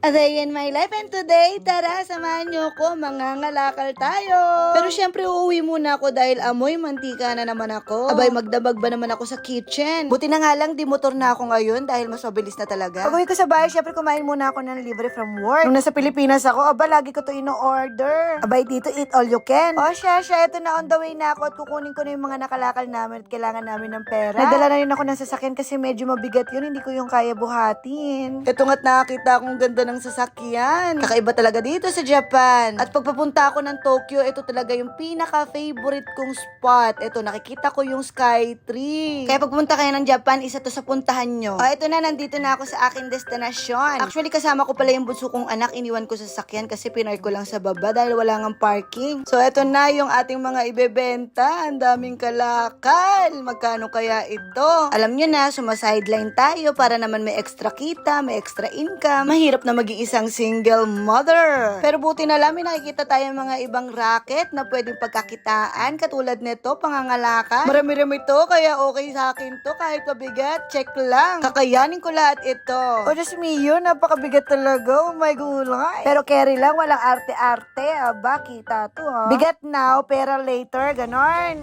A day in my life, and today, tara, samahan niyo ko, mangangalakal tayo. Pero syempre, uuwi muna ako dahil amoy mantika na naman ako. Abay, magdamag ba naman ako sa kitchen? Buti na nga lang, di motor na ako ngayon dahil mas mabilis na talaga. Pag uwi ko sa bahay, syempre kumain muna ako ng libre from work. Nung nasa Pilipinas ako, lagi ko to ino-order. Abay, dito, eat all you can. O siya, ito na on the way na ako at kukunin ko na yung mga nakalakal namin at kailangan namin ng pera. Nadala na rin ako ng sasakyan kasi medyo mabigat yun, hindi ko yung kaya buhatin. Ito nga't nakakita akong ganda ng sasakyan. Kakaiba talaga dito sa Japan. At pagpapunta ako ng Tokyo, ito talaga yung pinaka-favorite kong spot. Ito, nakikita ko yung Sky Tree. Kaya pagpunta kayo ng Japan, isa to sa puntahan nyo. O, ito na, nandito na ako sa aking destinasyon. Actually, kasama ko pala yung bunso kong anak. Iniwan ko sa sasakyan kasi pinark ko lang sa baba dahil wala ngang parking. So, ito na yung ating mga ibebenta. Ang daming kalakal. Magkano kaya ito? Alam nyo na, sumasideline tayo para naman may extra kita, may extra income. Mahirap na mag-iisang single mother. Pero buti na lang, may nakikita tayo mga ibang racket na pwedeng pagkakitaan. Katulad nito, pangangalakan. Marami-rami to, kaya okay sa akin to. Kahit mabigat, check lang. Kakayanin ko lahat ito. O, Diyos mio, napakabigat talaga. Oh my gulay. Pero carry lang, walang arte-arte. Aba, kita to ha. Bigat now, pera later, ganon.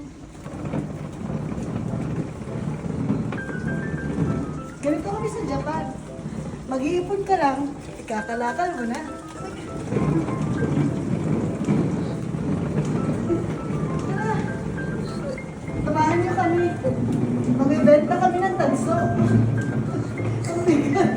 Ganito kami sa Japan. Mag-iipon ka lang, ikakalakal mo na. Tara, samahan niyo kami. Mag-ibenta kami ng tanso. Ang bigat.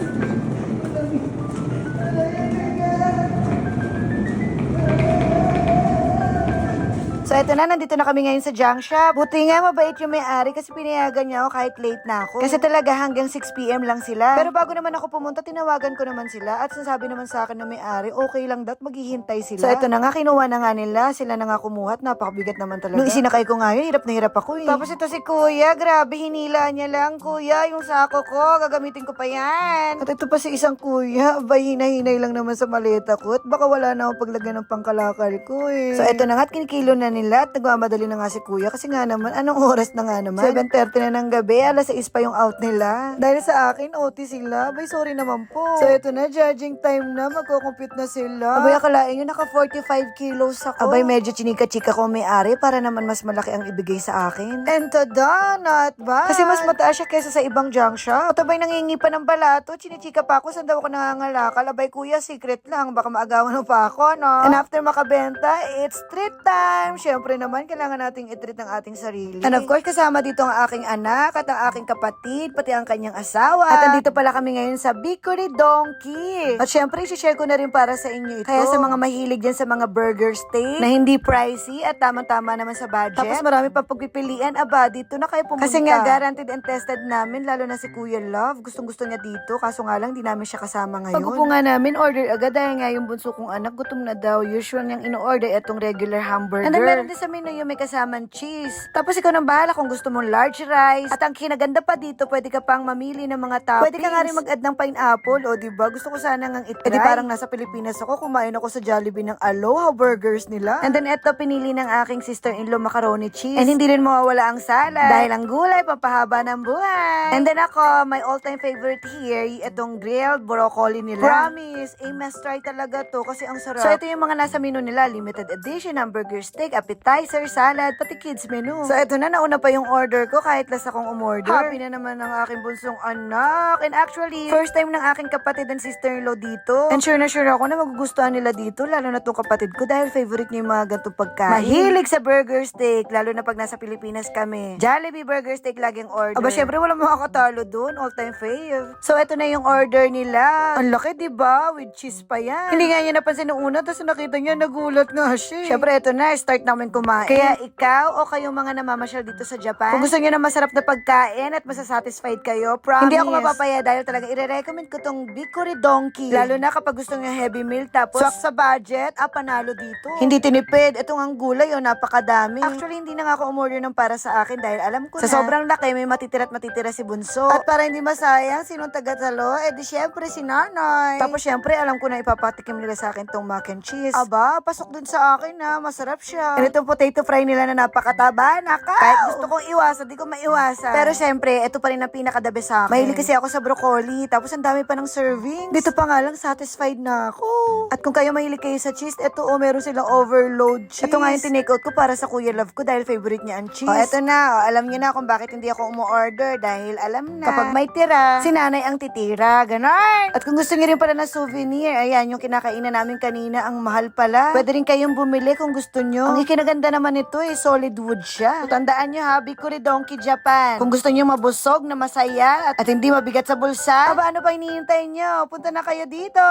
So, eto na, nandito na kami ngayon sa junk shop. Buti nga, mabait yung may-ari kasi pinayagan niya ako kahit late na ako. Kasi talaga hanggang 6 PM lang sila. Pero bago naman ako pumunta, tinawagan ko naman sila at sinasabi naman sa akin ng may-ari, okay lang dat, maghihintay sila. So, eto na nga, kinuha na nga nila. Sila na nga kumuha at napakabigat naman talaga. Nung isinakay ko nga yun, hirap na hirap ako eh. Tapos ito si kuya, grabe, hinila niya lang. Kuya, yung sako ko, gagamitin ko pa yan. At ito pa si isang kuya, abay, hinahinay lang naman sa maleta ko at baka wala na akong paglagyan ng pangkalakal ko eh. So, eto na nga, at kinikilo na nila at nagmamadali na nga si kuya kasi nga naman, anong oras na nga naman? 7:30 na ng gabi, alas 6 pa yung out nila. Dahil sa akin, OT sila. Abay, sorry naman po. So, eto na, judging time na, magko-compute na sila. Abay, akalain nyo, naka 45 kilos ako. Abay, medyo chinika-chika ko may-ari para naman mas malaki ang ibigay sa akin. And tada, not bad. Kasi mas mataas siya kesa sa ibang junk shop. At abay, nangingi pa ng balato, chinichika pa ako, saan daw ako nangangalakal. Abay, kuya, secret lang, baka maagawan mo pa ako, no? And after makabenta, it's treat time. Syempre naman, kailangan nating i-treat ang ating sarili. And of course, kasama dito ang aking anak at ang aking kapatid, pati ang kanyang asawa. At andito pala kami ngayon sa Bakery Donkey. At syempre, i-share ko na rin para sa inyo ito. Kaya sa mga mahilig dyan sa mga burger steak na hindi pricey at tamang-tama naman sa budget. Tapos marami pa pagpipilian, aba, dito na kayo pumunta. Kasi nga, guaranteed and tested namin, lalo na si Kuya Love. Gustong-gusto niya dito, kaso nga lang, di namin siya kasama ngayon. Pag nga namin, order agad dahil nga yung bunso kong anak, gutom na daw. Usual niyang in-order itong regular hamburger. And then meron din sa menu yung may kasamang cheese. Tapos ikaw nang bahala kung gusto mong large rice. At ang kinaganda pa dito, pwede ka pang mamili ng mga toppings. Pwede ka nga rin mag-add ng pineapple, o diba? Gusto ko sana ngang itry. Eh di parang nasa Pilipinas ako, kumain ako sa Jollibee ng Aloha burgers nila. And then eto, pinili ng aking sister-in-law macaroni cheese. And hindi rin mawawala ang salad. Dahil ang gulay, pampahaba ng buhay. And then ako, my all-time favorite here, itong grilled broccoli nila. Promise, must try talaga to kasi ang sarap. So ito yung mga nasa menu nila, limited edition, hamburger steak, appetizer, salad, pati kids menu. So eto na, nauna pa yung order ko kahit last akong umorder. Happy na naman ng aking bunsong anak. And actually, first time ng aking kapatid and sister-in-law dito. And sure na sure ako na magugustuhan nila dito, lalo na itong kapatid ko dahil favorite niya yung mga ganitong pagkain. Mahilig sa burger steak, lalo na pag nasa Pilipinas kami. Jollibee burger steak laging order. Aba, syempre wala makakatalo dun, all time fave. So eto na yung order nila. Ang laki, diba? With cheese pa yan. Hindi nga niya napansin nung una, tapos nakita niya, nagulat nga siya. Syempre eto na, start namin kumain. Kaya ikaw o kayong mga namamasyal dito sa Japan, kung gusto niyo na masarap na pagkain at masasatisfied kayo, promise, hindi ako mapapaya dahil talaga i-recommend ko tong Bakery Donkey. Lalo na kapag gusto niyo heavy meal tapos swak sa budget, panalo dito. Hindi tinipid. Itong ang gulay, napakadami. Actually, hindi na nga ako umorder ng para sa akin dahil alam ko na sa sobrang laki, may matitira at matitira si Bunso. At para hindi masayang, sinong tagatalo? Di syempre si Nanay. Tapos syempre, alam ko na ipapatikim nila sa akin tong mac and cheese. Aba, pasok dun sa akin na masarap siya. And itong potato fry nila na napakataba. Naka! Kahit gusto kong iwasan, di ko maiwasan. Pero syempre, ito pa rin ang pinaka-the best sa akin. Mahilig kasi ako sa broccoli, tapos ang dami pa ng servings. Dito pa nga lang, satisfied na ako. At kung kayo mahilig kayo sa cheese, ito meron silang overload cheese. Ito nga yung tinake out ko para sa Kuya Love ko dahil favorite niya ang cheese. Ito na, alam niyo na kung bakit hindi ako umu-order dahil alam na. Kapag may tira, si nanay ang titira. Ganon! At kung gusto niyo rin pala na souvenir, ayan, yung kinakainan namin kanina, ang mahal pala. Pwede rin kayong bumili kung gusto nyo. Ang ikinaganda naman ito solid wood siya. So, tandaan nyo ha, Bikuri Donkey Japan. Kung gusto nyo mabusog, na masaya, at hindi mabigat sa bulsa, ano pa hinihintay nyo? Punta na kayo dito!